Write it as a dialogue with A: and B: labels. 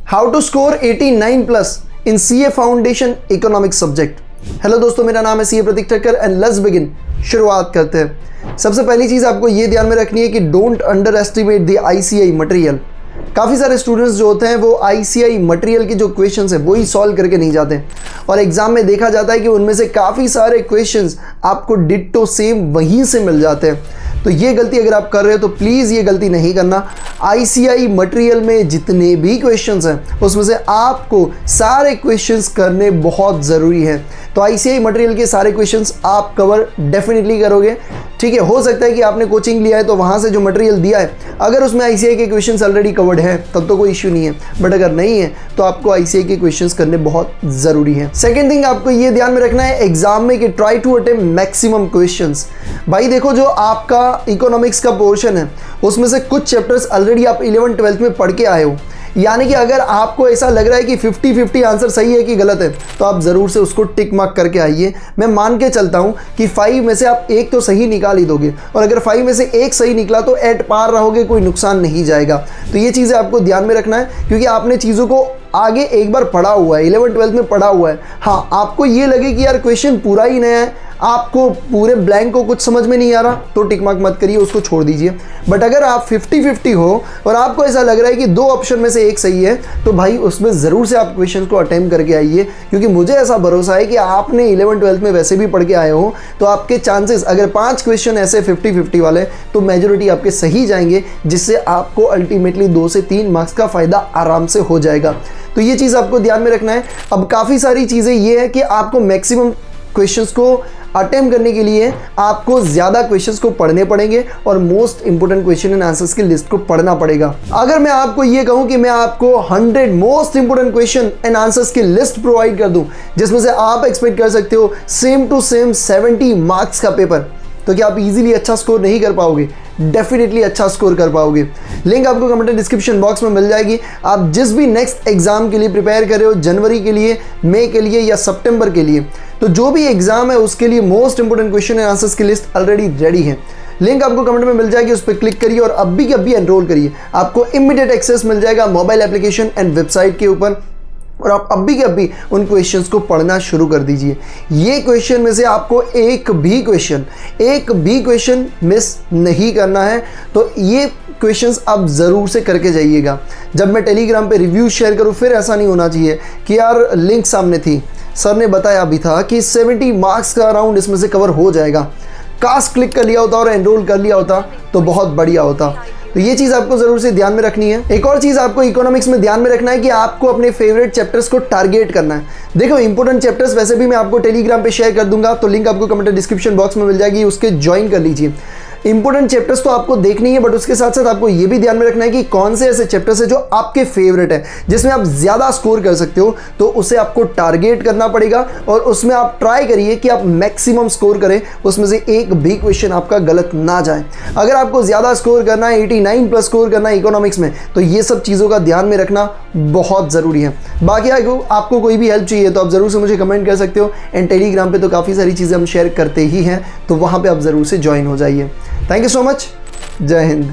A: How to score 89+ in CA foundation economics subject. Hello दोस्तों, मेरा नाम है CA Prateek Thakkar and let's begin. शुरुआत करते हैं। सबसे पहली चीज़ आपको ये ध्यान में रखनी है कि don't under estimate the ICI material. काफ़ी सारे स्टूडेंट्स जो होते हैं वो आईसीआई मटेरियल के जो क्वेश्चंस हैं वही सॉल्व करके नहीं जाते और एग्जाम में देखा जाता है कि उनमें से काफ़ी सारे क्वेश्चंस आपको डिट्टो सेम वहीं से मिल जाते हैं। तो ये गलती अगर आप कर रहे हो तो प्लीज़ ये गलती नहीं करना। आईसीआई मटेरियल में जितने भी क्वेश्चंस हैं उसमें से आपको सारे क्वेश्चंस करने बहुत ज़रूरी है। तो आईसीआई मटेरियल के सारे क्वेश्चंस आप कवर डेफिनेटली करोगे। ठीक है, हो सकता है कि आपने कोचिंग लिया है तो वहाँ से जो मटेरियल दिया है अगर उसमें आईसीआई के क्वेश्चंस ऑलरेडी कवर्ड है तब तो कोई इश्यू नहीं है, बट अगर नहीं है तो आपको आईसीआई के क्वेश्चंस करने बहुत ज़रूरी है। सेकेंड थिंग आपको ये ध्यान में रखना है एग्जाम में कि try to attempt maximum questions. भाई देखो, जो आपका इकोनॉमिक्स का पोर्शन है उसमें से कुछ चैप्टर्स ऑलरेडी आप 11th-12th में पढ़ के आए हो, यानी कि अगर आपको ऐसा लग रहा है कि 50-50 आंसर सही है कि गलत है तो आप ज़रूर से उसको टिक मार्क करके आइए। मैं मान के चलता हूँ कि 5 में से आप एक तो सही निकाल ही दोगे और अगर 5 में से एक सही निकला तो एट पार रहोगे, कोई नुकसान नहीं जाएगा। तो ये चीज़ें आपको ध्यान में रखना है क्योंकि आपने चीज़ों को आगे एक बार पढ़ा हुआ है, 11th-12th में पढ़ा हुआ है। हाँ, आपको ये लगे कि यार क्वेश्चन पूरा ही नया है, आपको पूरे ब्लैंक को कुछ समझ में नहीं आ रहा तो टिक मार्क मत करिए, उसको छोड़ दीजिए। बट अगर आप 50-50 हो और आपको ऐसा लग रहा है कि 2 ऑप्शन में से एक सही है तो भाई उसमें ज़रूर से आप क्वेश्चन को अटेम्प्ट करके आइए, क्योंकि मुझे ऐसा भरोसा है कि आपने 11th-12th में वैसे भी पढ़ के आए हो तो आपके चांसेस अगर 5 क्वेश्चन ऐसे 50-50 वाले तो मेजोरिटी आपके सही जाएंगे, जिससे आपको अल्टीमेटली 2 से 3 मार्क्स का फ़ायदा आराम से हो जाएगा। तो ये चीज़ आपको ध्यान में रखना है। अब काफ़ी सारी चीज़ें ये है कि आपको मैक्सिमम क्वेश्चंस को अटेम्प्ट करने के लिए आपको ज़्यादा क्वेश्चंस को पढ़ने पड़ेंगे और most important question and answers की लिस्ट को पढ़ना पड़ेगा। अगर मैं आपको ये कहूँ कि मैं आपको 100 most important question and answers की लिस्ट प्रोवाइड कर दूँ जिसमें से आप एक्सपेक्ट कर सकते हो सेम टू सेम 70 मार्क्स का पेपर, तो क्या आप इजीली अच्छा स्कोर नहीं कर पाओगे? डेफिनेटली अच्छा स्कोर कर पाओगे। लिंक आपको कमेंट डिस्क्रिप्शन बॉक्स में मिल जाएगी। आप जिस भी नेक्स्ट एग्जाम के लिए प्रिपेयर कर रहे हो, जनवरी के लिए, मई के लिए या सितंबर के लिए, तो जो भी एग्जाम है उसके लिए most important question and answers की लिस्ट ऑलरेडी रेडी है। लिंक आपको कमेंट में मिल जाएगी, उस पर क्लिक करिए और अभी के अभी एनरोल करिए। आपको इमीडिएट एक्सेस मिल जाएगा मोबाइल एप्लीकेशन एंड वेबसाइट के ऊपर और आप अभी के अभी उन क्वेश्चंस को पढ़ना शुरू कर दीजिए। ये क्वेश्चन में से आपको एक भी क्वेश्चन मिस नहीं करना है, तो ये क्वेश्चंस आप ज़रूर से करके जाइएगा। जब मैं टेलीग्राम पे रिव्यू शेयर करूँ फिर ऐसा नहीं होना चाहिए कि यार लिंक सामने थी, सर ने बताया भी था कि 70 मार्क्स का अराउंड इसमें से कवर हो जाएगा, काश क्लिक कर लिया होता और एनरोल कर लिया होता तो बहुत बढ़िया होता। तो ये चीज़ आपको ज़रूर से ध्यान में रखनी है। एक और चीज़ आपको इकोनॉमिक्स में ध्यान में रखना है कि आपको अपने फेवरेट चैप्टर्स को टारगेट करना है। देखो, इंपॉर्टेंट चैप्टर्स वैसे भी मैं आपको टेलीग्राम पे शेयर कर दूंगा, तो लिंक आपको कमेंट डिस्क्रिप्शन बॉक्स में मिल जाएगी, उसके ज्वाइन कर लीजिए। इंपॉर्टेंट चैप्टर्स तो आपको देखनी है, बट उसके साथ साथ आपको ये भी ध्यान में रखना है कि कौन से ऐसे चैप्टर्स है जो आपके फेवरेट है, जिसमें आप ज़्यादा स्कोर कर सकते हो, तो उसे आपको टारगेट करना पड़ेगा और उसमें आप ट्राई करिए कि आप मैक्सिमम स्कोर करें, उसमें से एक भी क्वेश्चन आपका गलत ना जाए। अगर आपको ज़्यादा स्कोर करना है, 89+ स्कोर करना है इकोनॉमिक्स में, तो ये सब चीज़ों का ध्यान में रखना बहुत ज़रूरी है। बाकी आपको कोई भी हेल्प चाहिए तो आप ज़रूर से मुझे कमेंट कर सकते हो एंड टेलीग्राम पे तो काफ़ी सारी चीज़ें हम शेयर करते ही हैं, तो वहाँ पे आप ज़रूर से ज्वाइन हो जाइए। Thank you so much. जय हिंद।